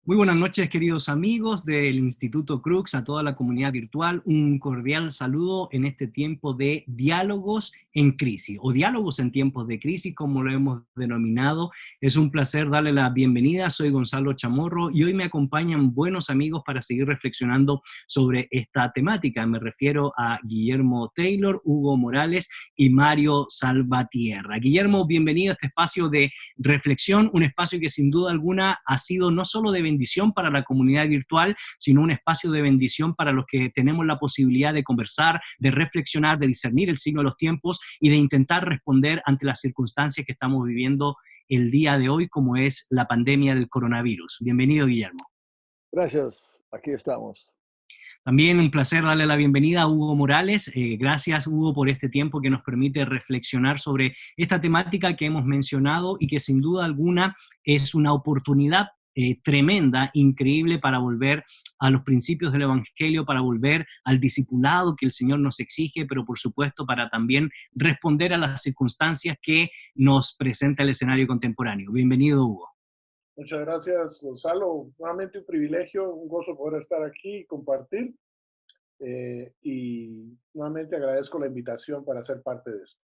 Muy buenas noches, queridos amigos del Instituto Crux, a toda la comunidad virtual. Un cordial saludo en este tiempo de diálogos en crisis, o diálogos en tiempos de crisis, como lo hemos denominado. Es un placer darle la bienvenida. Soy Gonzalo Chamorro y hoy me acompañan buenos amigos para seguir reflexionando sobre esta temática. Me refiero a Guillermo Taylor, Hugo Morales y Mario Salvatierra. Guillermo, bienvenido a este espacio de reflexión, un espacio que sin duda alguna ha sido no solo de bendición para la comunidad virtual, sino un espacio de bendición para los que tenemos la posibilidad de conversar, de reflexionar, de discernir el signo de los tiempos y de intentar responder ante las circunstancias que estamos viviendo el día de hoy, como es la pandemia del coronavirus. Bienvenido, Guillermo. Gracias, aquí estamos. También un placer darle la bienvenida a Hugo Morales. Gracias, Hugo, por este tiempo que nos permite reflexionar sobre esta temática que hemos mencionado y que sin duda alguna es una oportunidad tremenda, increíble para volver a los principios del Evangelio, para volver al discipulado que el Señor nos exige, pero por supuesto para también responder a las circunstancias que nos presenta el escenario contemporáneo. Bienvenido, Hugo. Muchas gracias, Gonzalo. Nuevamente un privilegio, un gozo poder estar aquí y compartir. Y nuevamente agradezco la invitación para ser parte de esto.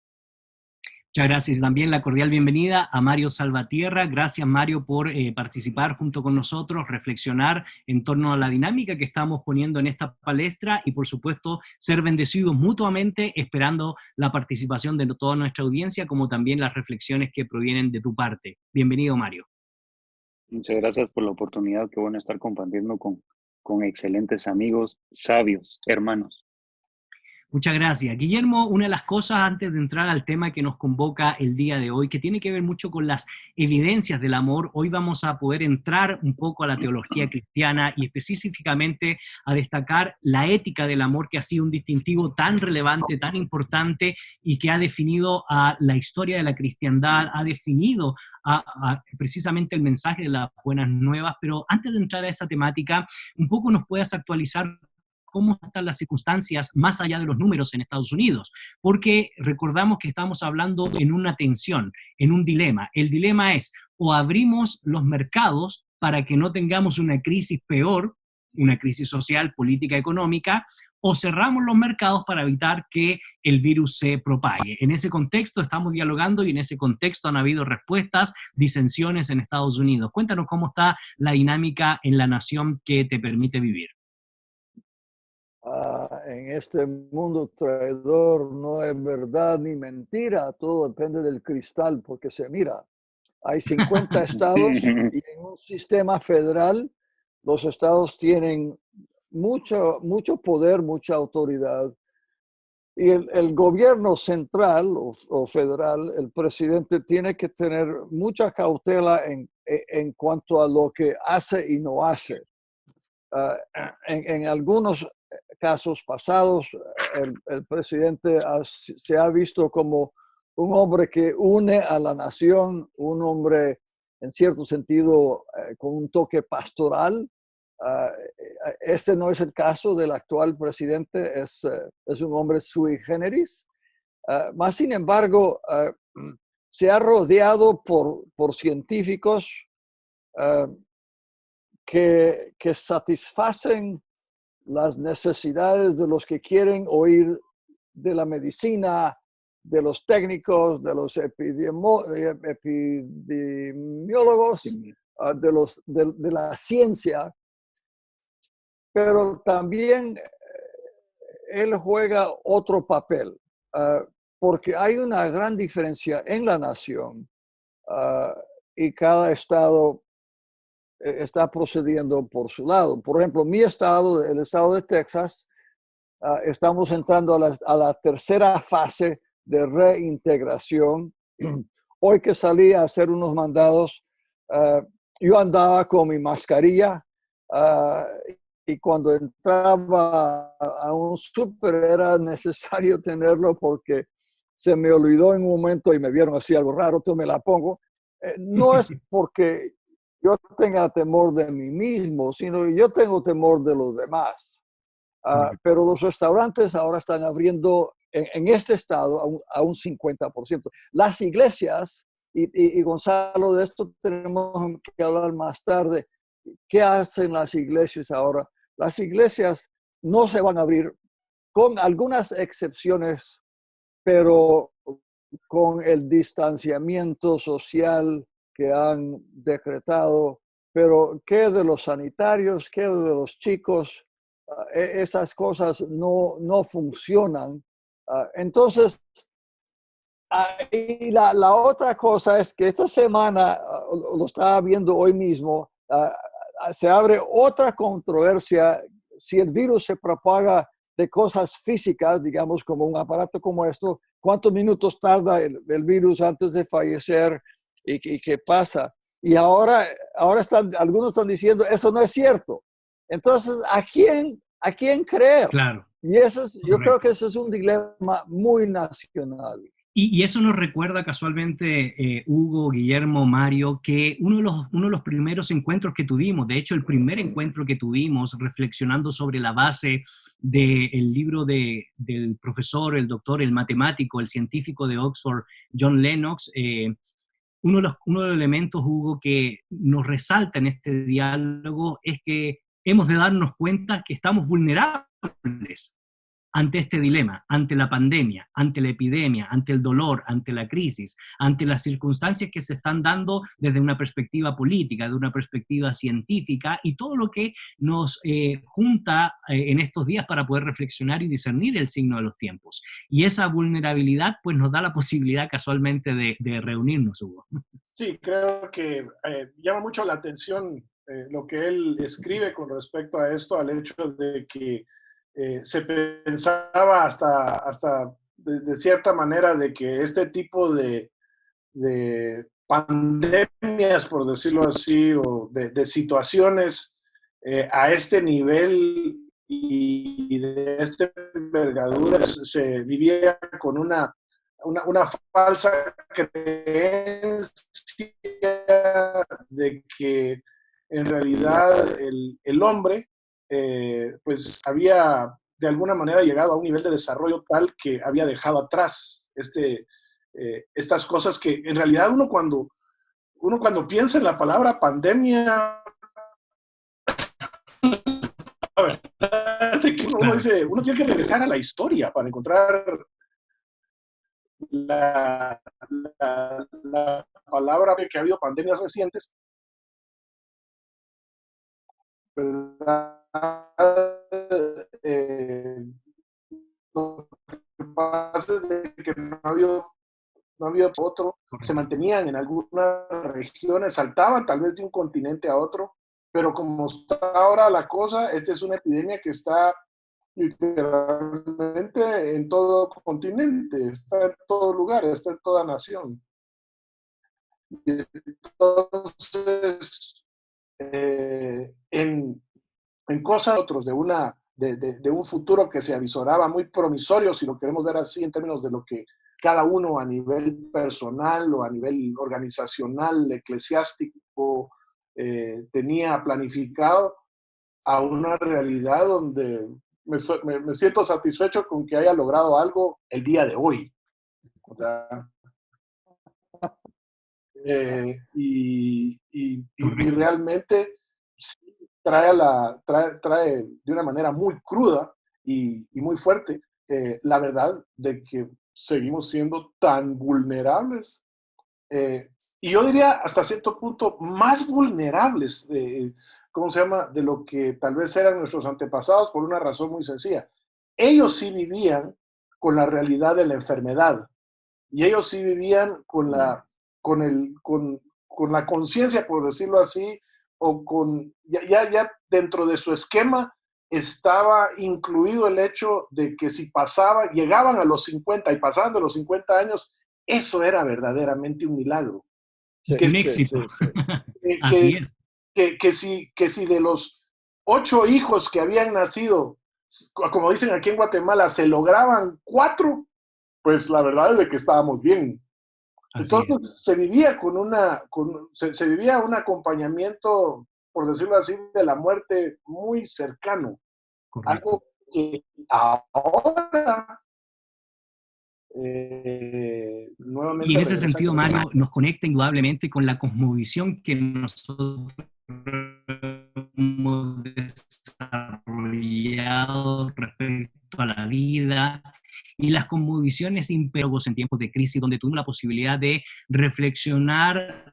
Muchas gracias. También la cordial bienvenida a Mario Salvatierra. Gracias, Mario, por participar junto con nosotros, reflexionar en torno a la dinámica que estamos poniendo en esta palestra y, por supuesto, ser bendecidos mutuamente, esperando la participación de toda nuestra audiencia, como también las reflexiones que provienen de tu parte. Bienvenido, Mario. Muchas gracias por la oportunidad. Qué bueno estar compartiendo con excelentes amigos, sabios, hermanos. Muchas gracias. Guillermo, una de las cosas antes de entrar al tema que nos convoca el día de hoy, que tiene que ver mucho con las evidencias del amor, hoy vamos a poder entrar un poco a la teología cristiana y específicamente a destacar la ética del amor, que ha sido un distintivo tan relevante, tan importante y que ha definido a la historia de la cristiandad, ha definido precisamente el mensaje de las buenas nuevas. Pero antes de entrar a esa temática, un poco nos puedes actualizar cómo están las circunstancias más allá de los números en Estados Unidos, porque recordamos que estamos hablando en una tensión, en un dilema. El dilema es, o abrimos los mercados para que no tengamos una crisis peor, una crisis social, política, económica, o cerramos los mercados para evitar que el virus se propague. En ese contexto estamos dialogando y en ese contexto han habido respuestas, disensiones en Estados Unidos. Cuéntanos cómo está la dinámica en la nación que te permite vivir. En este mundo traidor no es verdad ni mentira, todo depende del cristal porque se mira. Hay 50 estados y en un sistema federal los estados tienen mucho poder, mucha autoridad. Y el gobierno central o federal, el presidente tiene que tener mucha cautela en cuanto a lo que hace y no hace. En algunos casos pasados, el presidente se ha visto como un hombre que une a la nación, un hombre en cierto sentido con un toque pastoral. Este no es el caso del actual presidente, es un hombre sui generis. Más sin embargo, se ha rodeado por científicos que satisfacen las necesidades de los que quieren oír de la medicina, de los técnicos, de los epidemiólogos, de la ciencia, pero también él juega otro papel, porque hay una gran diferencia en la nación y cada estado está procediendo por su lado. Por ejemplo, mi estado, el estado de Texas, estamos entrando a la tercera fase de reintegración. Hoy que salí a hacer unos mandados, yo andaba con mi mascarilla y cuando entraba a un súper era necesario tenerlo porque se me olvidó en un momento y me vieron así algo raro, entonces me la pongo. No es porque yo tenga temor de mí mismo, sino yo tengo temor de los demás. Pero los restaurantes ahora están abriendo en este estado a un 50%. Las iglesias, y Gonzalo, de esto tenemos que hablar más tarde, ¿qué hacen las iglesias ahora? Las iglesias no se van a abrir, con algunas excepciones, pero con el distanciamiento social que han decretado. Pero ¿qué de los sanitarios? ¿Qué de los chicos? Esas cosas no funcionan. Entonces, y la otra cosa es que esta semana, lo estaba viendo hoy mismo, se abre otra controversia si el virus se propaga de cosas físicas, digamos, como un aparato como esto, cuántos minutos tarda el virus antes de fallecer y qué pasa. Y ahora algunos están diciendo, eso no es cierto. Entonces, ¿a quién creer? Claro. Y yo creo que ese es un dilema muy nacional. Y eso nos recuerda casualmente, Hugo, Guillermo, Mario, que uno de los primeros encuentros que tuvimos, de hecho el primer encuentro que tuvimos reflexionando sobre la base del libro del profesor, el doctor, el matemático, el científico de Oxford, John Lennox, uno de los elementos, Hugo, que nos resalta en este diálogo es que hemos de darnos cuenta que estamos vulnerables ante este dilema, ante la pandemia, ante la epidemia, ante el dolor, ante la crisis, ante las circunstancias que se están dando desde una perspectiva política, de una perspectiva científica y todo lo que nos junta en estos días para poder reflexionar y discernir el signo de los tiempos. Y esa vulnerabilidad pues nos da la posibilidad casualmente de reunirnos, Hugo. Sí, creo que llama mucho la atención lo que él escribe con respecto a esto, al hecho de que se pensaba hasta de cierta manera de que este tipo de pandemias, por decirlo así, o de situaciones a este nivel y de esta envergadura se vivía con una falsa creencia de que en realidad el hombre pues había de alguna manera llegado a un nivel de desarrollo tal que había dejado atrás estas cosas que en realidad uno cuando piensa en la palabra pandemia, a ver, uno dice, uno tiene que regresar a la historia para encontrar la palabra que ha habido pandemias recientes, ¿verdad? Lo que pasa es de que no había otro, se mantenían en algunas regiones, saltaban tal vez de un continente a otro, pero como está ahora la cosa, esta es una epidemia que está literalmente en todo continente, está en todo lugar, está en toda nación. Y entonces, en cosas otros de un futuro que se avisoraba muy promisorio, si lo queremos ver así en términos de lo que cada uno a nivel personal o a nivel organizacional, eclesiástico, tenía planificado, a una realidad donde me siento satisfecho con que haya logrado algo el día de hoy. O sea, y realmente sí, trae de una manera muy cruda y muy fuerte la verdad de que seguimos siendo tan vulnerables. Y yo diría hasta cierto punto más vulnerables, ¿cómo se llama?, de lo que tal vez eran nuestros antepasados por una razón muy sencilla. Ellos sí vivían con la realidad de la enfermedad y ellos sí vivían con la conciencia, por decirlo así, o ya dentro de su esquema estaba incluido el hecho de que si llegaban a los 50 y pasaban de los 50 años, eso era verdaderamente un milagro. Sí, un éxito. Así es. Que si de los 8 hijos que habían nacido, como dicen aquí en Guatemala, se lograban 4, pues la verdad es de que estábamos bien. Entonces se vivía se vivía un acompañamiento, por decirlo así, de la muerte muy cercano. Correcto. Algo que ahora nuevamente. Y en ese sentido, Mario, nos conecta indudablemente con la cosmovisión que nosotros hemos desarrollado respecto a la vida y las cosmovisiones imperios en tiempos de crisis, donde tuvimos la posibilidad de reflexionar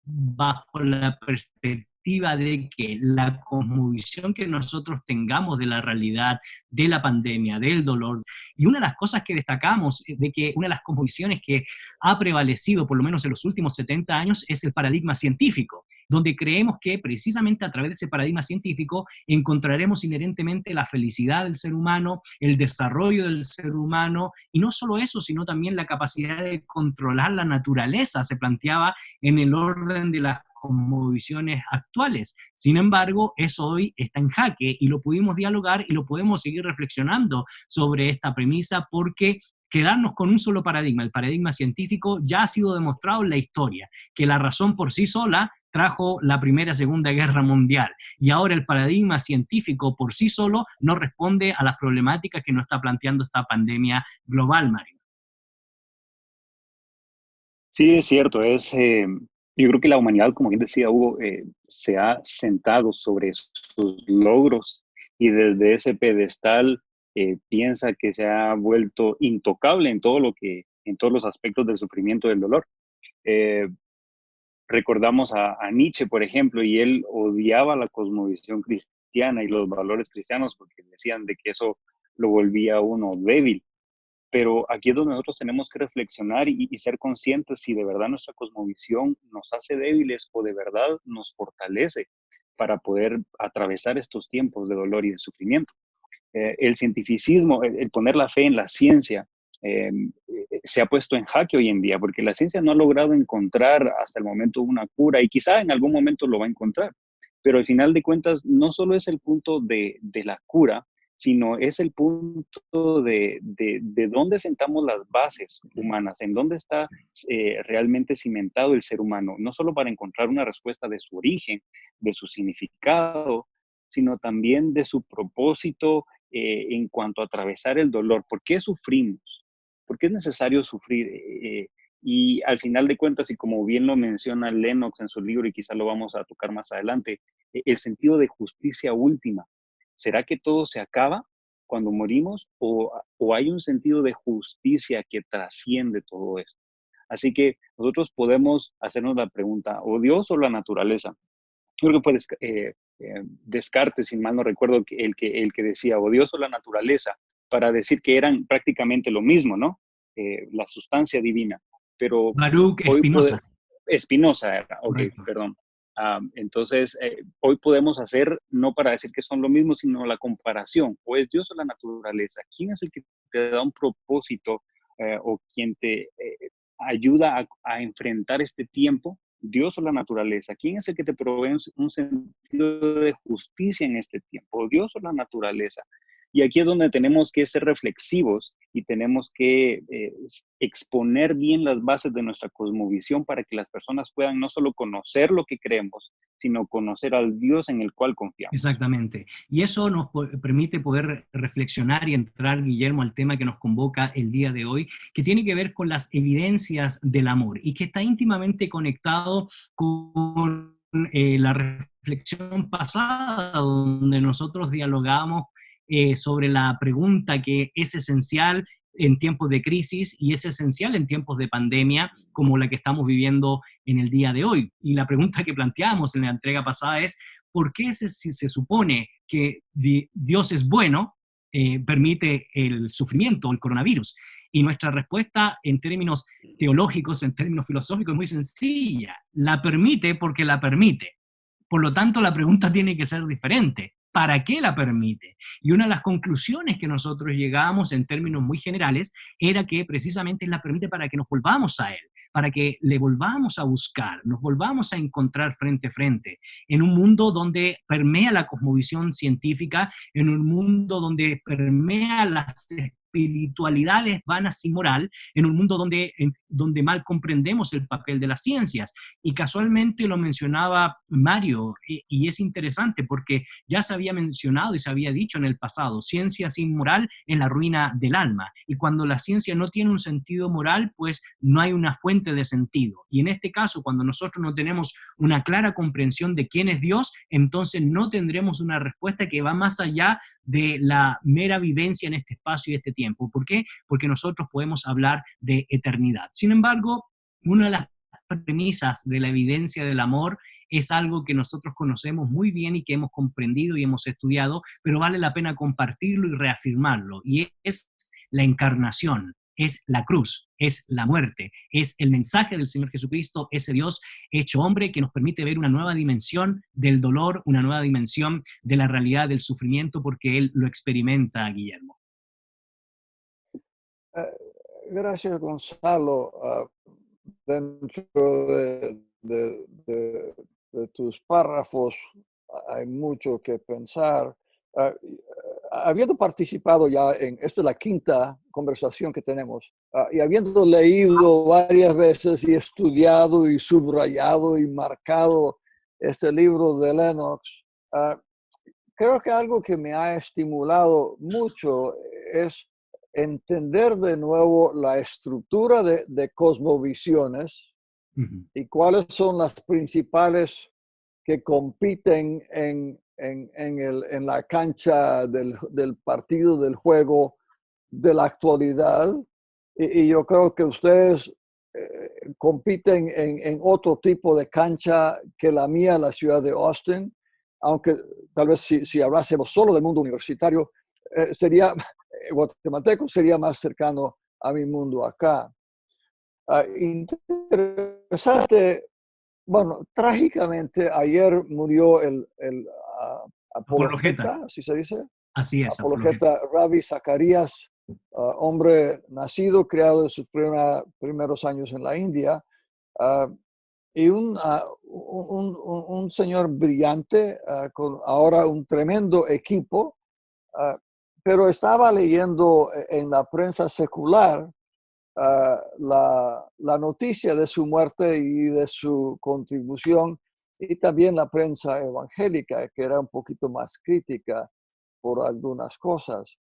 bajo la perspectiva de que la cosmovisión que nosotros tengamos de la realidad, de la pandemia, del dolor, y una de las cosas que destacamos de que una de las cosmovisiones que ha prevalecido, por lo menos en los últimos 70 años, es el paradigma científico, donde creemos que precisamente a través de ese paradigma científico encontraremos inherentemente la felicidad del ser humano, el desarrollo del ser humano, y no solo eso, sino también la capacidad de controlar la naturaleza, se planteaba en el orden de las cosmovisiones actuales. Sin embargo, eso hoy está en jaque y lo pudimos dialogar y lo podemos seguir reflexionando sobre esta premisa porque quedarnos con un solo paradigma, el paradigma científico, ya ha sido demostrado en la historia, que la razón por sí sola trajo la Primera y Segunda Guerra Mundial. Y ahora el paradigma científico por sí solo no responde a las problemáticas que nos está planteando esta pandemia global, Mario. Sí, es cierto. Yo creo que la humanidad, como bien decía Hugo, se ha sentado sobre sus logros y desde ese pedestal piensa que se ha vuelto intocable en en todos los aspectos del sufrimiento y del dolor. Eh, Recordamos a Nietzsche, por ejemplo, y él odiaba la cosmovisión cristiana y los valores cristianos porque decían de que eso lo volvía a uno débil. Pero aquí es donde nosotros tenemos que reflexionar y ser conscientes si de verdad nuestra cosmovisión nos hace débiles o de verdad nos fortalece para poder atravesar estos tiempos de dolor y de sufrimiento. El cientificismo, el poner la fe en la ciencia, se ha puesto en jaque hoy en día, porque la ciencia no ha logrado encontrar hasta el momento una cura y quizá en algún momento lo va a encontrar. Pero al final de cuentas, no solo es el punto de la cura, sino es el punto de dónde sentamos las bases humanas, en dónde está realmente cimentado el ser humano, no solo para encontrar una respuesta de su origen, de su significado, sino también de su propósito en cuanto a atravesar el dolor. ¿Por qué sufrimos? ¿Por qué es necesario sufrir? Y al final de cuentas, y como bien lo menciona Lennox en su libro, y quizá lo vamos a tocar más adelante, el sentido de justicia última. ¿Será que todo se acaba cuando morimos o hay un sentido de justicia que trasciende todo esto? Así que nosotros podemos hacernos la pregunta, ¿o Dios o la naturaleza? Creo que fue Descartes, si mal no recuerdo, el que decía, o Dios o la naturaleza, para decir que eran prácticamente lo mismo, ¿no? La sustancia divina. Pero Baruch hoy Spinoza. Spinoza era, ok, Correcto. perdón. Entonces, hoy podemos hacer, no para decir que son lo mismo, sino la comparación. O es Dios o la naturaleza. ¿Quién es el que te da un propósito o quien te ayuda a enfrentar este tiempo? ¿Dios o la naturaleza? ¿Quién es el que te provee un sentido de justicia en este tiempo? ¿Dios o la naturaleza? Y aquí es donde tenemos que ser reflexivos y tenemos que exponer bien las bases de nuestra cosmovisión para que las personas puedan no solo conocer lo que creemos, sino conocer al Dios en el cual confiamos. Exactamente. Y eso nos permite poder reflexionar y entrar, Guillermo, al tema que nos convoca el día de hoy, que tiene que ver con las evidencias del amor y que está íntimamente conectado con la reflexión pasada, donde nosotros dialogamos sobre la pregunta que es esencial en tiempos de crisis y es esencial en tiempos de pandemia como la que estamos viviendo en el día de hoy. Y la pregunta que planteamos en la entrega pasada es, ¿por qué si se supone que Dios es bueno, permite el sufrimiento, el coronavirus? Y nuestra respuesta en términos teológicos, en términos filosóficos, es muy sencilla. La permite porque la permite. Por lo tanto, la pregunta tiene que ser diferente. ¿Para qué la permite? Y una de las conclusiones que nosotros llegamos en términos muy generales era que precisamente la permite para que nos volvamos a Él, para que le volvamos a buscar, nos volvamos a encontrar frente a frente, en un mundo donde permea la cosmovisión científica, en un mundo donde permea las espiritualidad es vana sin moral en un mundo donde mal comprendemos el papel de las ciencias. Y casualmente lo mencionaba Mario, y es interesante porque ya se había mencionado y se había dicho en el pasado, ciencia sin moral es la ruina del alma. Y cuando la ciencia no tiene un sentido moral, pues no hay una fuente de sentido. Y en este caso, cuando nosotros no tenemos una clara comprensión de quién es Dios, entonces no tendremos una respuesta que va más allá de la mera vivencia en este espacio y este tiempo. ¿Por qué? Porque nosotros podemos hablar de eternidad. Sin embargo, una de las premisas de la evidencia del amor es algo que nosotros conocemos muy bien y que hemos comprendido y hemos estudiado, pero vale la pena compartirlo y reafirmarlo, y es la encarnación, es la cruz, es la muerte, es el mensaje del Señor Jesucristo, ese Dios hecho hombre que nos permite ver una nueva dimensión del dolor, una nueva dimensión de la realidad del sufrimiento, porque Él lo experimenta, Guillermo. Gracias, Gonzalo. Dentro de tus párrafos hay mucho que pensar. Habiendo participado ya esta es la quinta conversación que tenemos, y habiendo leído varias veces y estudiado y subrayado y marcado este libro de Lennox, creo que algo que me ha estimulado mucho es entender de nuevo la estructura de cosmovisiones y cuáles son las principales que compiten en la cancha del partido, del juego de la actualidad. Y yo creo que ustedes compiten en otro tipo de cancha que la mía, la ciudad de Austin, aunque tal vez si hablásemos solo del mundo universitario, guatemalteco sería más cercano a mi mundo acá. Interesante. Bueno, trágicamente ayer murió el apologeta, ¿así se dice? Así es. Apologeta Ravi Zacharias, hombre nacido, criado en sus primeros años en la India, y un señor brillante, con ahora un tremendo equipo, pero estaba leyendo en la prensa secular la noticia de su muerte y de su contribución, y también la prensa evangélica, que era un poquito más crítica por algunas cosas.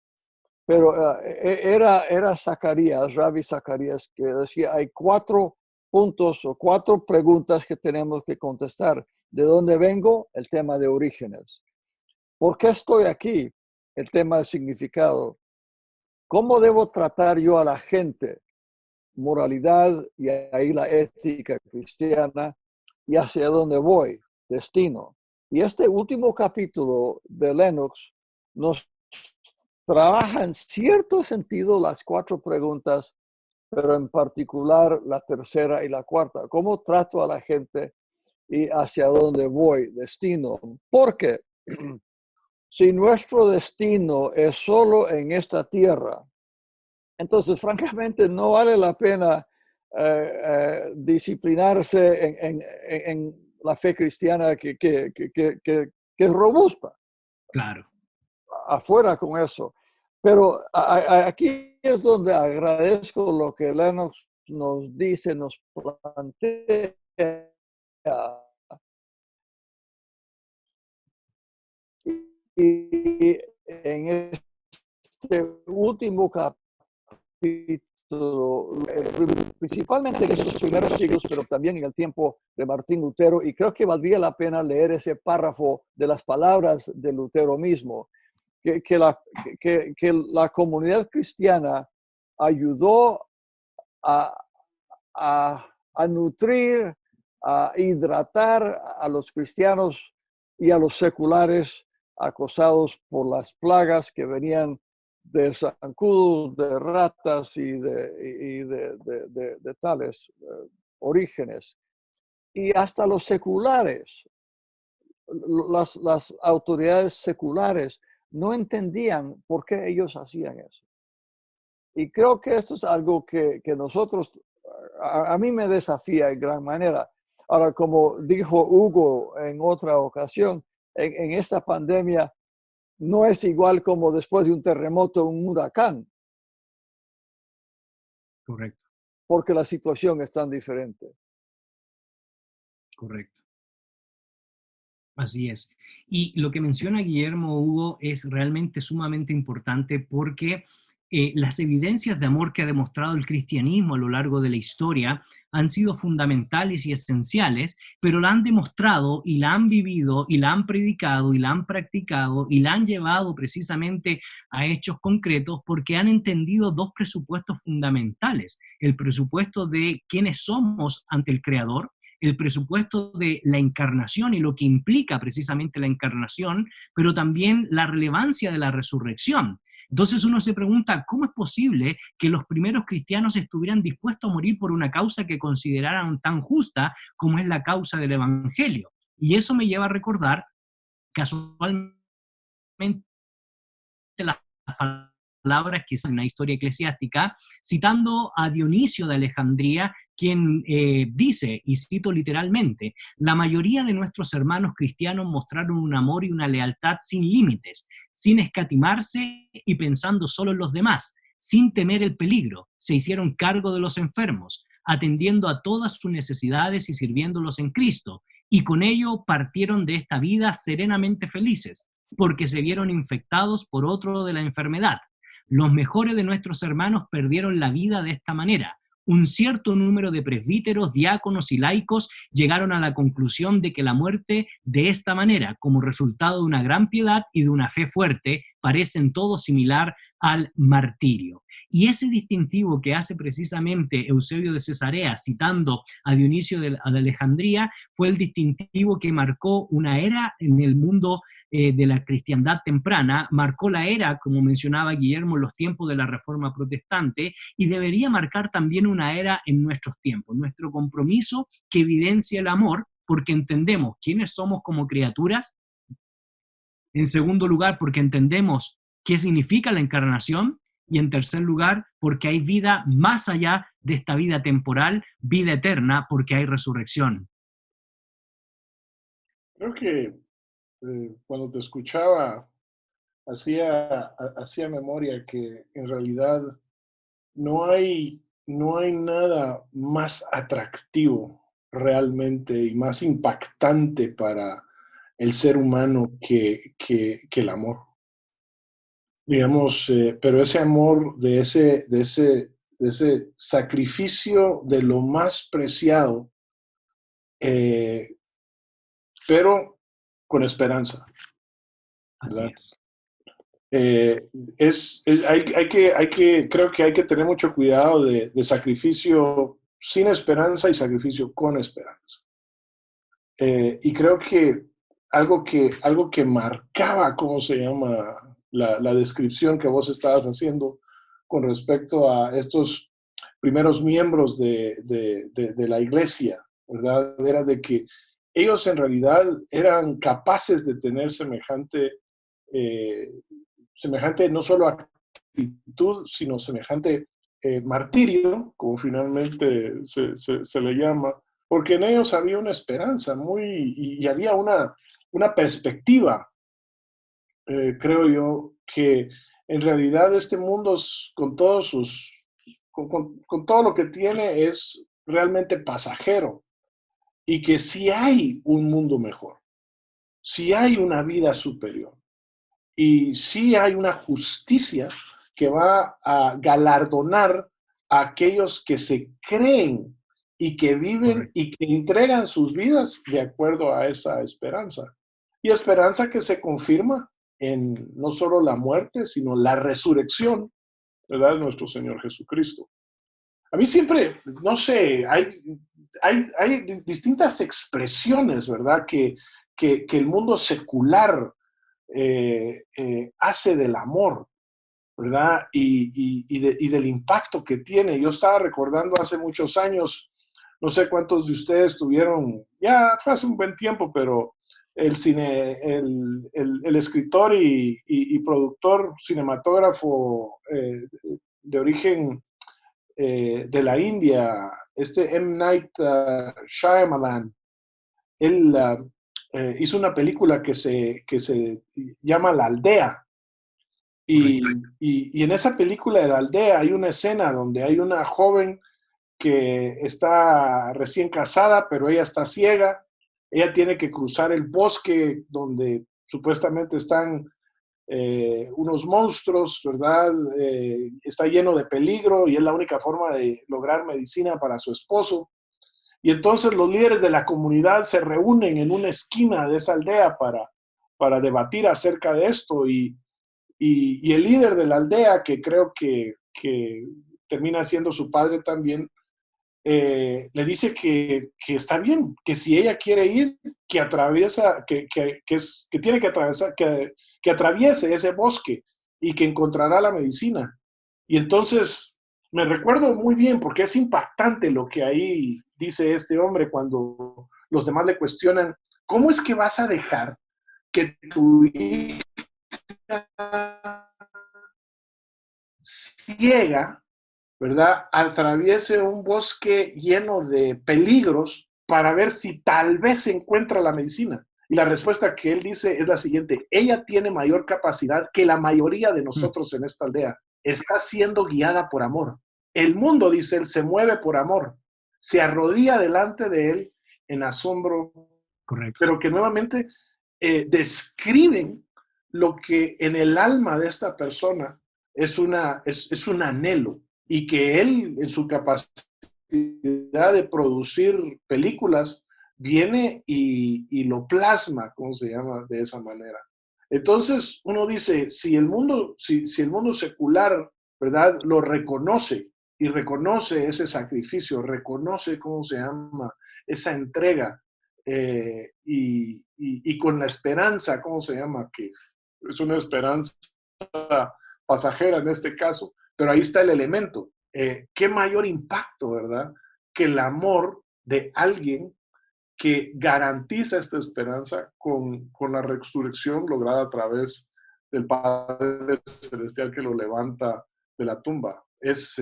Pero era Zacarías, Ravi Zacarías, que decía, hay 4 puntos o 4 preguntas que tenemos que contestar. ¿De dónde vengo? El tema de orígenes. ¿Por qué estoy aquí? El tema de significado. ¿Cómo debo tratar yo a la gente? Moralidad, y ahí la ética cristiana, y hacia dónde voy, destino. Y este último capítulo de Lennox nos trabaja en cierto sentido las 4 preguntas, pero en particular la tercera y la cuarta. ¿Cómo trato a la gente y hacia dónde voy, destino? Porque si nuestro destino es solo en esta tierra, entonces, francamente, no vale la pena disciplinarse en la fe cristiana que es robusta. Claro. Afuera con eso. Pero aquí es donde agradezco lo que Lennox nos dice, nos plantea. Y en este último capítulo, principalmente en esos primeros siglos, pero también en el tiempo de Martín Lutero, y creo que valdría la pena leer ese párrafo de las palabras de Lutero mismo, que la comunidad cristiana ayudó a nutrir, a hidratar a los cristianos y a los seculares acosados por las plagas que venían de zancudos, de ratas y de tales orígenes. Y hasta los seculares, las autoridades seculares no entendían por qué ellos hacían eso. Y creo que esto es algo que nosotros, a mí me desafía en gran manera. Ahora, como dijo Hugo en otra ocasión, en esta pandemia no es igual como después de un terremoto, un huracán. Correcto, porque la situación es tan diferente. correcto. Así es. Y lo que menciona Guillermo Hugo es realmente sumamente importante porque las evidencias de amor que ha demostrado el cristianismo a lo largo de la historia han sido fundamentales y esenciales, pero la han demostrado y la han vivido y la han predicado y la han practicado y la han llevado precisamente a hechos concretos porque han entendido dos presupuestos fundamentales. El presupuesto de quiénes somos ante el Creador, el presupuesto de la encarnación y lo que implica precisamente la encarnación, pero también la relevancia de la resurrección. Entonces uno se pregunta, ¿cómo es posible que los primeros cristianos estuvieran dispuestos a morir por una causa que consideraran tan justa como es la causa del Evangelio? Y eso me lleva a recordar casualmente las palabras que en una historia eclesiástica, citando a Dionisio de Alejandría, quien dice, y cito literalmente, la mayoría de nuestros hermanos cristianos mostraron un amor y una lealtad sin límites, sin escatimarse y pensando solo en los demás, sin temer el peligro, se hicieron cargo de los enfermos, atendiendo a todas sus necesidades y sirviéndolos en Cristo, y con ello partieron de esta vida serenamente felices, porque se vieron infectados por otro de la enfermedad. Los mejores de nuestros hermanos perdieron la vida de esta manera. Un cierto número de presbíteros, diáconos y laicos llegaron a la conclusión de que la muerte de esta manera, como resultado de una gran piedad y de una fe fuerte, parece en todo similar al martirio. Y ese distintivo que hace precisamente Eusebio de Cesarea, citando a Dionisio de Alejandría, fue el distintivo que marcó una era en el mundo de la cristiandad temprana, marcó la era, como mencionaba Guillermo, en los tiempos de la Reforma Protestante, y debería marcar también una era en nuestros tiempos, nuestro compromiso que evidencia el amor, porque entendemos quiénes somos como criaturas. En segundo lugar, porque entendemos qué significa la encarnación. Y en tercer lugar, porque hay vida más allá de esta vida temporal, vida eterna, porque hay resurrección. Creo que cuando te escuchaba, hacía memoria que en realidad no hay nada más atractivo realmente y más impactante para el ser humano que el amor. Digamos, pero ese amor de ese sacrificio de lo más preciado, eh, pero con esperanza, Así ¿verdad? es. Creo que hay que tener mucho cuidado de sacrificio sin esperanza y sacrificio con esperanza. Y creo que algo que marcaba, ¿cómo se llama? La descripción que vos estabas haciendo con respecto a estos primeros miembros de la iglesia, ¿verdad? Era de que ellos en realidad eran capaces de tener semejante no solo actitud, sino semejante martirio, como finalmente se le llama, porque en ellos había una esperanza y había una perspectiva, creo yo, que en realidad este mundo con todos con todo lo que tiene es realmente pasajero y que sí hay un mundo mejor, sí hay una vida superior. Y sí hay una justicia que va a galardonar a aquellos que se creen y que viven Correcto. y que entregan sus vidas de acuerdo a esa esperanza. Y esperanza que se confirma en no solo la muerte, sino la resurrección, ¿verdad? De nuestro Señor Jesucristo. A mí siempre, no sé, hay distintas expresiones, ¿verdad? Que el mundo secular hace del amor, ¿verdad? Y del impacto que tiene. Yo estaba recordando hace muchos años, no sé cuántos de ustedes tuvieron, ya fue hace un buen tiempo, pero el escritor y productor cinematógrafo de origen de la India, M. Night Shyamalan, él hizo una película que se llama La Aldea. Y en esa película de la aldea hay una escena donde hay una joven que está recién casada, pero ella está ciega. Ella tiene que cruzar el bosque donde supuestamente están unos monstruos, ¿verdad? Está lleno de peligro y es la única forma de lograr medicina para su esposo. Y entonces los líderes de la comunidad se reúnen en una esquina de esa aldea para debatir acerca de esto. Y el líder de la aldea, que creo que termina siendo su padre también, le dice que está bien, que si ella quiere ir, que atraviesa, que tiene que atravesar, que atraviese ese bosque y que encontrará la medicina. Y entonces me recuerdo muy bien porque es impactante lo que ahí dice este hombre cuando los demás le cuestionan, ¿cómo es que vas a dejar que tu hija ciega, ¿verdad?, atraviese un bosque lleno de peligros para ver si tal vez se encuentra la medicina? Y la respuesta que él dice es la siguiente: ella tiene mayor capacidad que la mayoría de nosotros en esta aldea. Está siendo guiada por amor. El mundo, dice él, se mueve por amor. Se arrodilla delante de él en asombro. Correcto. Pero que nuevamente describen lo que en el alma de esta persona es un anhelo, y que él, en su capacidad de producir películas, viene y lo plasma, ¿cómo se llama?, de esa manera. Entonces uno dice, si el mundo secular, ¿verdad?, lo reconoce y reconoce ese sacrificio, reconoce, ¿cómo se llama?, esa entrega, y con la esperanza, ¿cómo se llama?, que es una esperanza pasajera en este caso, pero ahí está el elemento. ¿Qué mayor impacto, verdad?, que el amor de alguien que garantiza esta esperanza con la resurrección lograda a través del Padre Celestial que lo levanta de la tumba. Es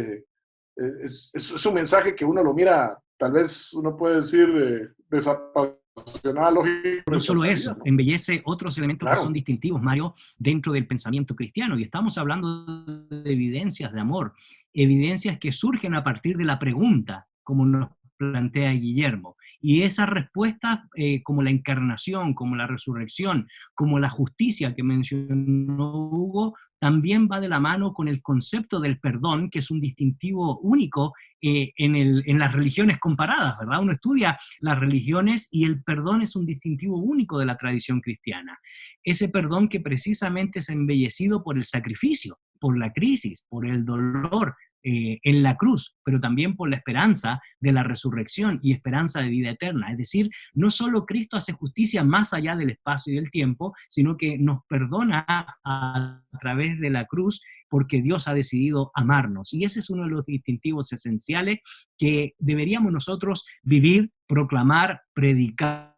un mensaje que uno lo mira, tal vez uno puede decir, desapasionada lógica. No solo eso, embellece otros elementos que son Claro. distintivos, Mario, dentro del pensamiento cristiano. Y estamos hablando de evidencias de amor, evidencias que surgen a partir de la pregunta, como nos plantea Guillermo. Y esas respuestas, como la encarnación, como la resurrección, como la justicia que mencionó Hugo, también va de la mano con el concepto del perdón, que es un distintivo único en las religiones comparadas, ¿verdad? Uno estudia las religiones y el perdón es un distintivo único de la tradición cristiana. Ese perdón que precisamente es embellecido por el sacrificio, por la crisis, por el dolor en la cruz, pero también por la esperanza de la resurrección y esperanza de vida eterna. Es decir, no solo Cristo hace justicia más allá del espacio y del tiempo, sino que nos perdona a través de la cruz porque Dios ha decidido amarnos. Y ese es uno de los distintivos esenciales que deberíamos nosotros vivir, proclamar, predicar.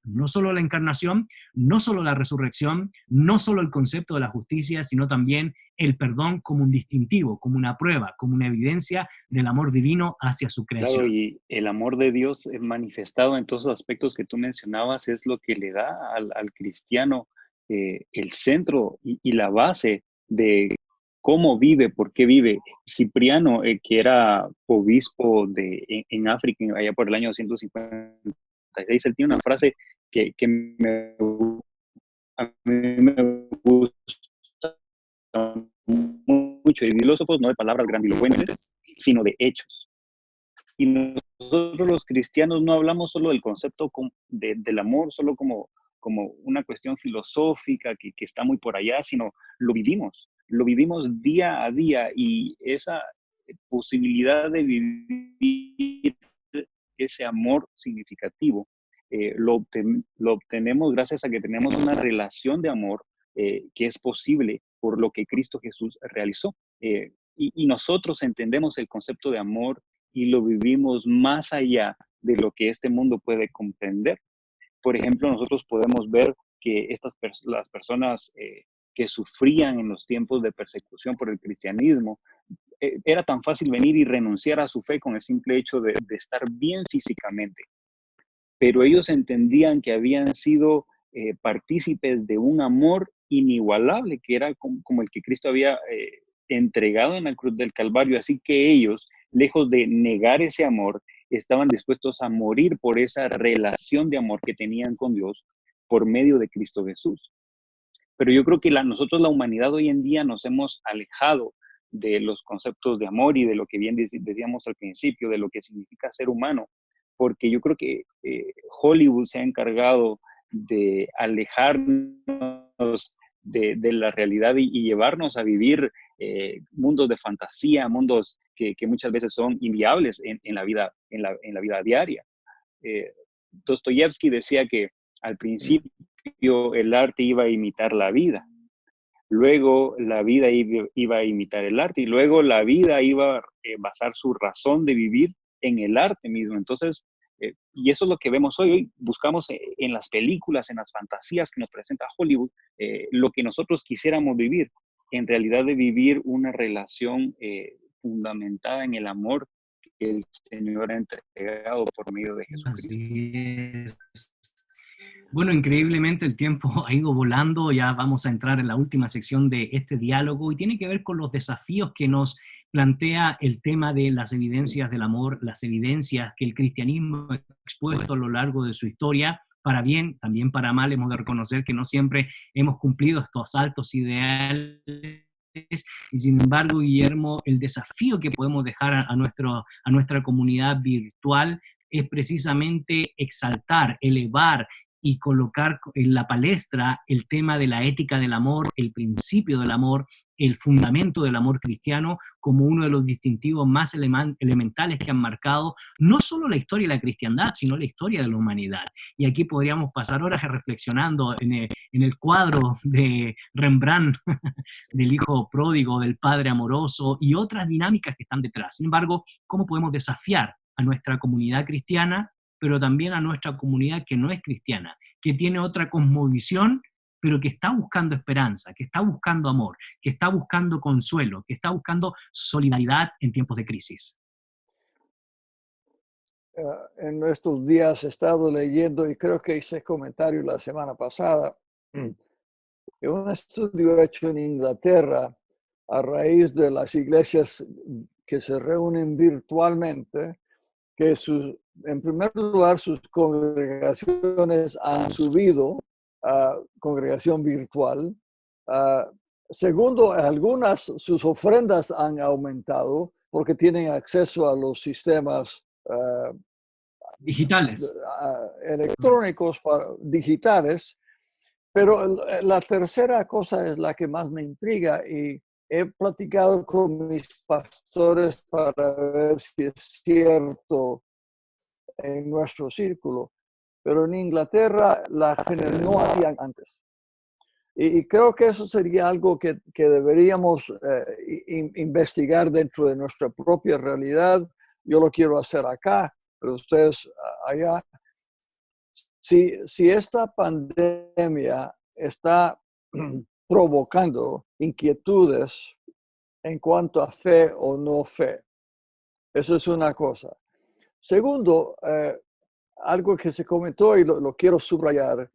No solo la encarnación, no solo la resurrección, no solo el concepto de la justicia, sino también el perdón como un distintivo, como una prueba, como una evidencia del amor divino hacia su creación. Claro, y el amor de Dios manifestado en todos los aspectos que tú mencionabas es lo que le da al cristiano el centro y la base de cómo vive, por qué vive. Cipriano, que era obispo en África, allá por el año 256, él tiene una frase que a mí me gusta mucho. Y filósofos no de palabras grandilocuentes, sino de hechos. Y nosotros los cristianos no hablamos solo del concepto del amor, solo como una cuestión filosófica que está muy por allá, sino lo vivimos día a día, y esa posibilidad de vivir ese amor significativo lo obtenemos gracias a que tenemos una relación de amor que es posible por lo que Cristo Jesús realizó. Y nosotros entendemos el concepto de amor y lo vivimos más allá de lo que este mundo puede comprender. Por ejemplo, nosotros podemos ver que las personas que sufrían en los tiempos de persecución por el cristianismo, era tan fácil venir y renunciar a su fe con el simple hecho de estar bien físicamente. Pero ellos entendían que habían sido partícipes de un amor inigualable, que era como el que Cristo había entregado en la cruz del Calvario. Así que ellos, lejos de negar ese amor, estaban dispuestos a morir por esa relación de amor que tenían con Dios por medio de Cristo Jesús. Pero yo creo que nosotros, la humanidad hoy en día, nos hemos alejado de los conceptos de amor y de lo que bien decíamos al principio, de lo que significa ser humano, porque yo creo que Hollywood se ha encargado de alejarnos de la realidad y llevarnos a vivir mundos de fantasía, mundos que muchas veces son inviables en la vida diaria. Dostoyevsky decía que al principio el arte iba a imitar la vida, luego la vida iba a imitar el arte y luego la vida iba a basar su razón de vivir en el arte mismo. Entonces, y eso es lo que vemos hoy. Hoy buscamos en las películas, en las fantasías que nos presenta Hollywood, lo que nosotros quisiéramos vivir, en realidad de vivir una relación fundamentada en el amor que el Señor ha entregado por medio de Jesucristo. Así es. Bueno, increíblemente el tiempo ha ido volando, ya vamos a entrar en la última sección de este diálogo y tiene que ver con los desafíos que nos plantea el tema de las evidencias del amor, las evidencias que el cristianismo ha expuesto a lo largo de su historia. Para bien, también para mal, hemos de reconocer que no siempre hemos cumplido estos altos ideales. Y sin embargo, Guillermo, el desafío que podemos dejar a nuestra comunidad virtual es precisamente exaltar, elevar y colocar en la palestra el tema de la ética del amor, el principio del amor, el fundamento del amor cristiano como uno de los distintivos más elementales que han marcado no solo la historia de la cristiandad, sino la historia de la humanidad. Y aquí podríamos pasar horas reflexionando en el cuadro de Rembrandt, del hijo pródigo, del padre amoroso y otras dinámicas que están detrás. Sin embargo, ¿cómo podemos desafiar a nuestra comunidad cristiana, pero también a nuestra comunidad que no es cristiana, que tiene otra cosmovisión, pero que está buscando esperanza, que está buscando amor, que está buscando consuelo, que está buscando solidaridad en tiempos de crisis? En estos días he estado leyendo, y creo que hice comentario la semana pasada, que un estudio hecho en Inglaterra a raíz de las iglesias que se reúnen virtualmente, que en primer lugar sus congregaciones han subido a congregación virtual. Segundo, sus ofrendas han aumentado porque tienen acceso a los sistemas Digitales. electrónicos digitales. Pero la tercera cosa es la que más me intriga y he platicado con mis pastores para ver si es cierto en nuestro círculo, pero en Inglaterra la gente no hacían antes. Y creo que eso sería algo que deberíamos investigar dentro de nuestra propia realidad. Yo lo quiero hacer acá, pero ustedes allá. Si esta pandemia está provocando inquietudes en cuanto a fe o no fe, eso es una cosa. Segundo, algo que se comentó y lo quiero subrayar,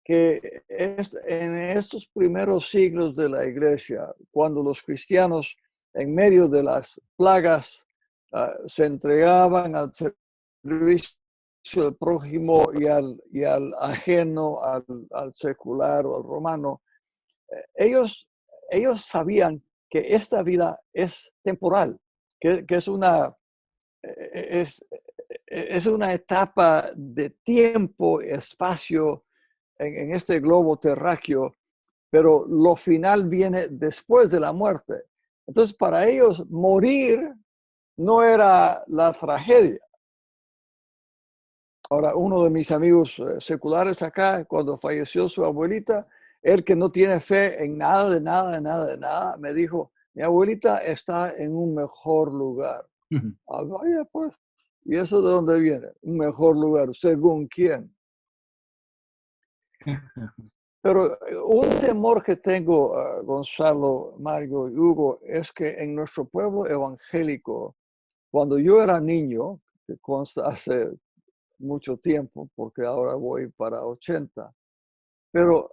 que en estos primeros siglos de la iglesia, cuando los cristianos en medio de las plagas se entregaban al servicio del prójimo y al ajeno, al secular o al romano, ellos sabían que esta vida es temporal, que es una etapa de tiempo, espacio en este globo terráqueo, pero lo final viene después de la muerte. Entonces, para ellos, morir no era la tragedia. Ahora, uno de mis amigos seculares acá, cuando falleció su abuelita, él que no tiene fe en nada, de nada, de nada, de nada, me dijo, mi abuelita está en un mejor lugar. Ah, vaya, pues. ¿Y eso de dónde viene? Un mejor lugar, ¿según quién? Pero un temor que tengo, Gonzalo, Mario y Hugo, es que en nuestro pueblo evangélico, cuando yo era niño, que consta hace mucho tiempo, porque ahora voy para 80, pero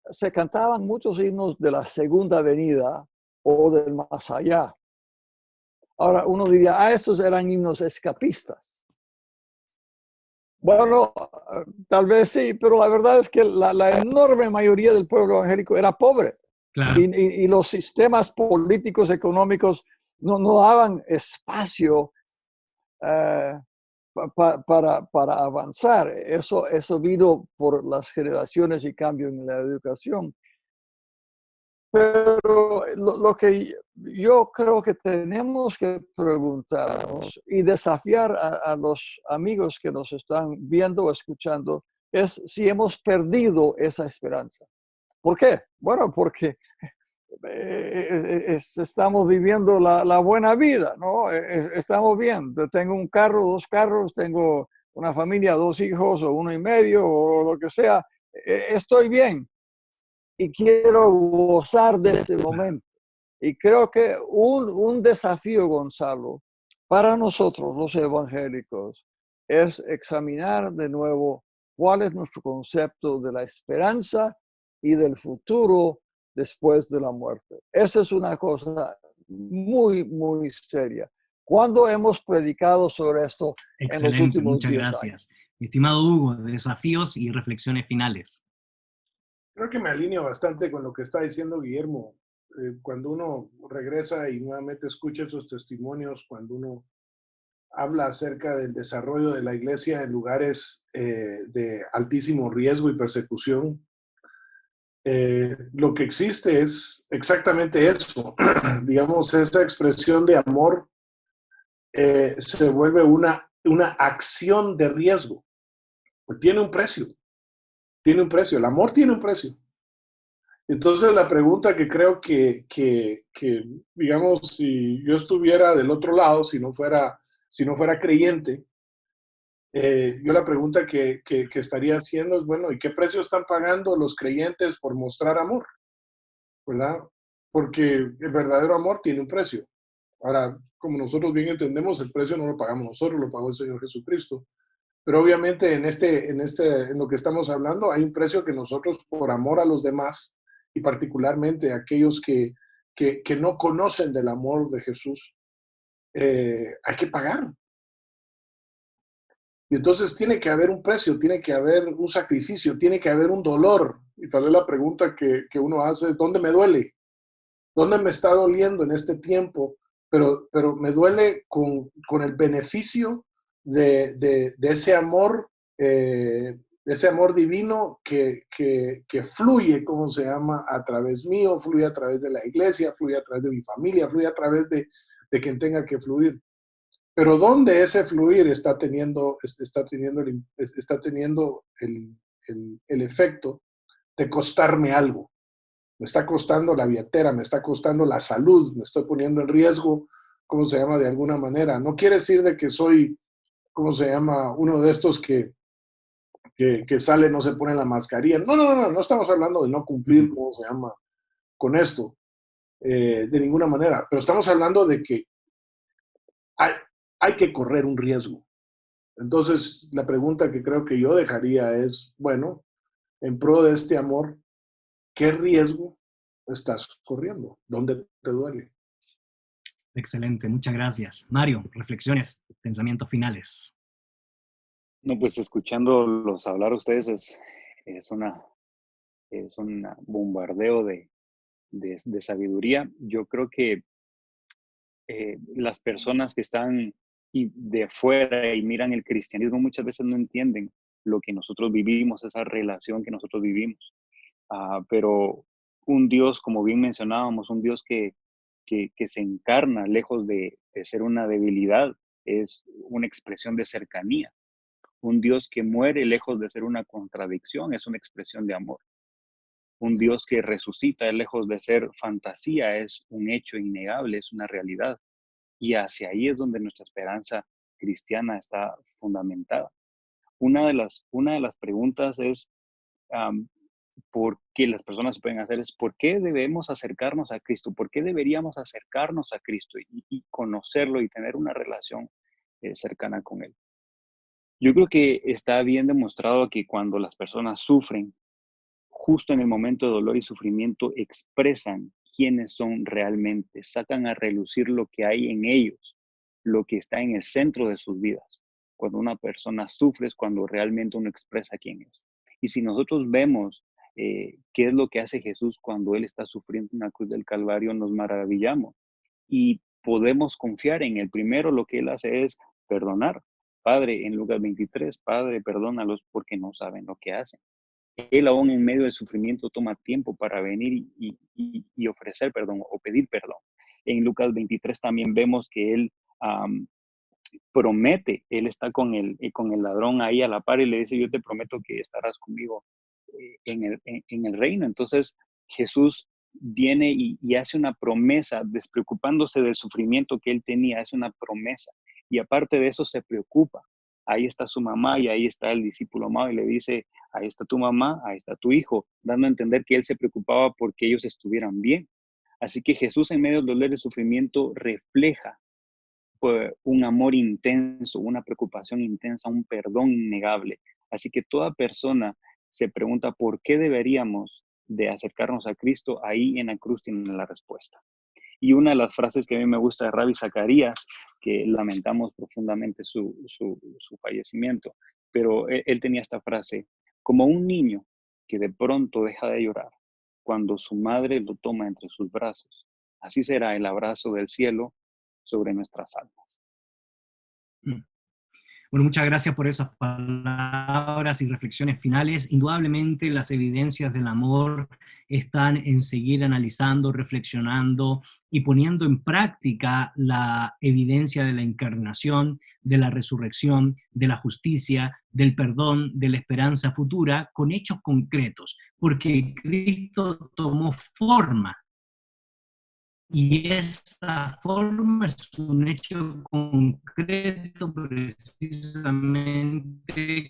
se cantaban muchos himnos de la segunda venida o del más allá. Ahora uno diría, esos eran himnos escapistas. Bueno, tal vez sí, pero la verdad es que la enorme mayoría del pueblo evangélico era pobre. Claro. Y los sistemas políticos, económicos no daban espacio para avanzar. Eso vino por las generaciones y cambio en la educación. Pero lo que yo creo que tenemos que preguntarnos y desafiar a los amigos que nos están viendo o escuchando es si hemos perdido esa esperanza. ¿Por qué? Bueno, porque estamos viviendo la buena vida, ¿no? Estamos bien. Yo tengo un carro, 2 carros, tengo una familia, 2 hijos o 1 y medio o lo que sea. Estoy bien y quiero gozar de este momento. Y creo que un desafío, Gonzalo, para nosotros los evangélicos es examinar de nuevo cuál es nuestro concepto de la esperanza y del futuro después de la muerte. Esa es una cosa muy, muy seria. ¿Cuándo hemos predicado sobre esto en los Excelente, últimos muchas 10 años? gracias. Mi estimado Hugo, desafíos y reflexiones finales. Creo que me alineo bastante con lo que está diciendo Guillermo. Cuando uno regresa y nuevamente escucha esos testimonios, cuando uno habla acerca del desarrollo de la iglesia en lugares de altísimo riesgo y persecución, lo que existe es exactamente eso. Digamos, esa expresión de amor se vuelve una acción de riesgo. Tiene un precio, tiene un precio. El amor tiene un precio. Entonces la pregunta que creo que digamos, si yo estuviera del otro lado, si no fuera creyente, yo la pregunta que estaría haciendo es, bueno, ¿y qué precio están pagando los creyentes por mostrar amor? ¿Verdad? Porque el verdadero amor tiene un precio. Ahora, como nosotros bien entendemos, el precio no lo pagamos nosotros, lo pagó el Señor Jesucristo. Pero obviamente en lo que estamos hablando, hay un precio que nosotros, por amor a los demás, y particularmente a aquellos que no conocen del amor de Jesús, hay que pagar. Y entonces tiene que haber un precio, tiene que haber un sacrificio, tiene que haber un dolor. Y tal vez la pregunta que uno hace es, ¿dónde me duele? ¿Dónde me está doliendo en este tiempo? Pero me duele con el beneficio de ese amor, divino que fluye, ¿cómo se llama? A través mío, fluye a través de la iglesia, fluye a través de mi familia, fluye a través de quien tenga que fluir. Pero ¿dónde ese fluir está teniendo el efecto de costarme algo? Me está costando la billetera, me está costando la salud, me estoy poniendo en riesgo, ¿cómo se llama? De alguna manera. No quiere decir de que soy, ¿cómo se llama? Uno de estos que sale, no se pone la mascarilla. No estamos hablando de no cumplir, ¿cómo se llama? Con esto, de ninguna manera. Pero estamos hablando de que hay que correr un riesgo. Entonces, la pregunta que creo que yo dejaría es, bueno, en pro de este amor, ¿qué riesgo estás corriendo? ¿Dónde te duele? Excelente, muchas gracias. Mario, reflexiones, pensamientos finales. No, pues escuchándolos hablar ustedes es un bombardeo de sabiduría. Yo creo que las personas que están de fuera y miran el cristianismo muchas veces no entienden lo que nosotros vivimos, esa relación que nosotros vivimos. Pero un Dios, como bien mencionábamos, un Dios que se encarna lejos de ser una debilidad, es una expresión de cercanía. Un Dios que muere lejos de ser una contradicción, es una expresión de amor. Un Dios que resucita lejos de ser fantasía, es un hecho innegable, es una realidad. Y hacia ahí es donde nuestra esperanza cristiana está fundamentada. Una de las preguntas es, ¿por qué las personas pueden hacer? Es ¿por qué debemos acercarnos a Cristo? ¿Por qué deberíamos acercarnos a Cristo y conocerlo y tener una relación cercana con Él? Yo creo que está bien demostrado que cuando las personas sufren, justo en el momento de dolor y sufrimiento expresan quiénes son realmente, sacan a relucir lo que hay en ellos, lo que está en el centro de sus vidas. Cuando una persona sufre es cuando realmente uno expresa quién es. Y si nosotros vemos qué es lo que hace Jesús cuando Él está sufriendo en la cruz del Calvario, nos maravillamos y podemos confiar en Él. Primero lo que Él hace es perdonar. Padre, en Lucas 23, Padre, perdónalos porque no saben lo que hacen. Él aún en medio del sufrimiento toma tiempo para venir y ofrecer perdón o pedir perdón. En Lucas 23 también vemos que Él promete, Él está con el ladrón ahí a la par y le dice, yo te prometo que estarás conmigo en el reino. Entonces Jesús viene y hace una promesa, despreocupándose del sufrimiento que Él tenía, hace una promesa. Y aparte de eso se preocupa. Ahí está su mamá y ahí está el discípulo amado y le dice, ahí está tu mamá, ahí está tu hijo, dando a entender que Él se preocupaba porque ellos estuvieran bien. Así que Jesús en medio del dolor y sufrimiento refleja un amor intenso, una preocupación intensa, un perdón innegable. Así que toda persona se pregunta por qué deberíamos de acercarnos a Cristo, ahí en la cruz tiene la respuesta. Y una de las frases que a mí me gusta de Rabbi Zacarías, que lamentamos profundamente su fallecimiento, pero él tenía esta frase, como un niño que de pronto deja de llorar cuando su madre lo toma entre sus brazos, así será el abrazo del cielo sobre nuestras almas. Bueno, muchas gracias por esas palabras y reflexiones finales. Indudablemente las evidencias del amor están en seguir analizando, reflexionando y poniendo en práctica la evidencia de la encarnación, de la resurrección, de la justicia, del perdón, de la esperanza futura, con hechos concretos, porque Cristo tomó forma. Y esa forma es un hecho concreto, precisamente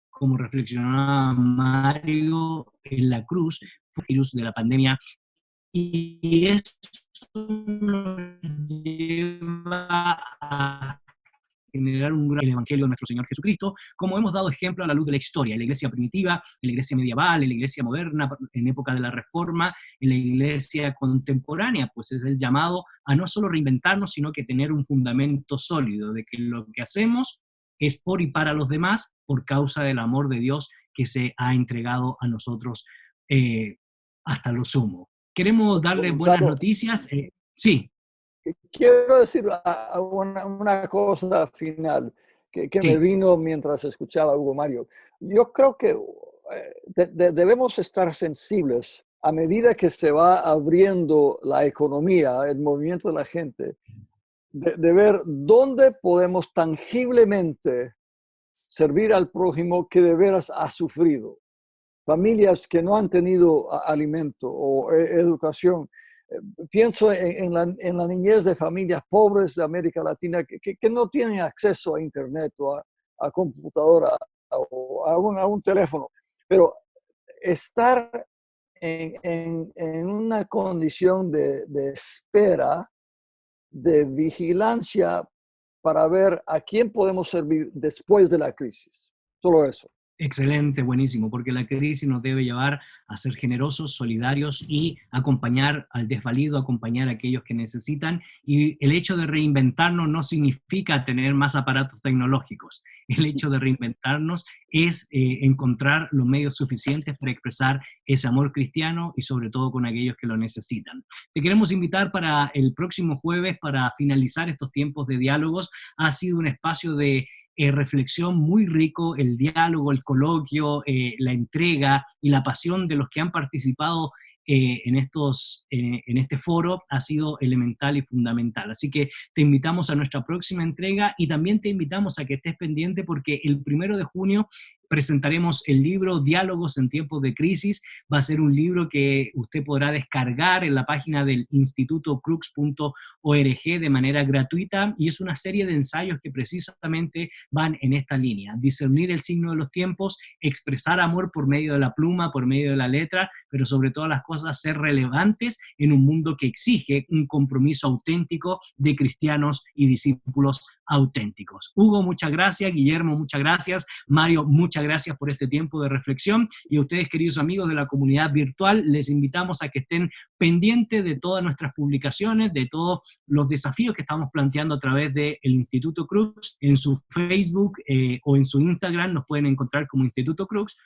como reflexionaba Mario en la cruz, fue el virus de la pandemia. Y eso nos lleva a generar un gran evangelio de nuestro Señor Jesucristo, como hemos dado ejemplo a la luz de la historia, en la iglesia primitiva, en la iglesia medieval, en la iglesia moderna, en época de la Reforma, en la iglesia contemporánea, pues es el llamado a no solo reinventarnos, sino que tener un fundamento sólido de que lo que hacemos es por y para los demás, por causa del amor de Dios que se ha entregado a nosotros hasta lo sumo. Queremos darles buenas noticias. Sí. Quiero decir una cosa final que Sí. me vino mientras escuchaba a Hugo Mario. Yo creo que debemos estar sensibles a medida que se va abriendo la economía, el movimiento de la gente, de ver dónde podemos tangiblemente servir al prójimo que de veras ha sufrido. Familias que no han tenido alimento o educación. Pienso en la niñez de familias pobres de América Latina que no tienen acceso a internet o a computadora o a un teléfono. Pero estar en una condición de espera, de vigilancia para ver a quién podemos servir después de la crisis. Solo eso. Excelente, buenísimo, porque la crisis nos debe llevar a ser generosos, solidarios y acompañar al desvalido, acompañar a aquellos que necesitan. Y el hecho de reinventarnos no significa tener más aparatos tecnológicos. El hecho de reinventarnos es encontrar los medios suficientes para expresar ese amor cristiano y sobre todo con aquellos que lo necesitan. Te queremos invitar para el próximo jueves para finalizar estos tiempos de diálogos. Ha sido un espacio de reflexión muy rico, el diálogo, el coloquio, la entrega y la pasión de los que han participado en este foro ha sido elemental y fundamental. Así que te invitamos a nuestra próxima entrega y también te invitamos a que estés pendiente porque el 1 de junio presentaremos el libro Diálogos en tiempos de crisis. Va a ser un libro que usted podrá descargar en la página del Instituto Crux.org de manera gratuita y es una serie de ensayos que precisamente van en esta línea. Discernir el signo de los tiempos, expresar amor por medio de la pluma, por medio de la letra, pero sobre todas las cosas ser relevantes en un mundo que exige un compromiso auténtico de cristianos y discípulos auténticos. Hugo, muchas gracias. Guillermo, muchas gracias. Mario, muchas gracias por este tiempo de reflexión. Y a ustedes, queridos amigos de la comunidad virtual, les invitamos a que estén pendientes de todas nuestras publicaciones, de todos los desafíos que estamos planteando a través del Instituto Crux. En su Facebook o en su Instagram nos pueden encontrar como Instituto Crux.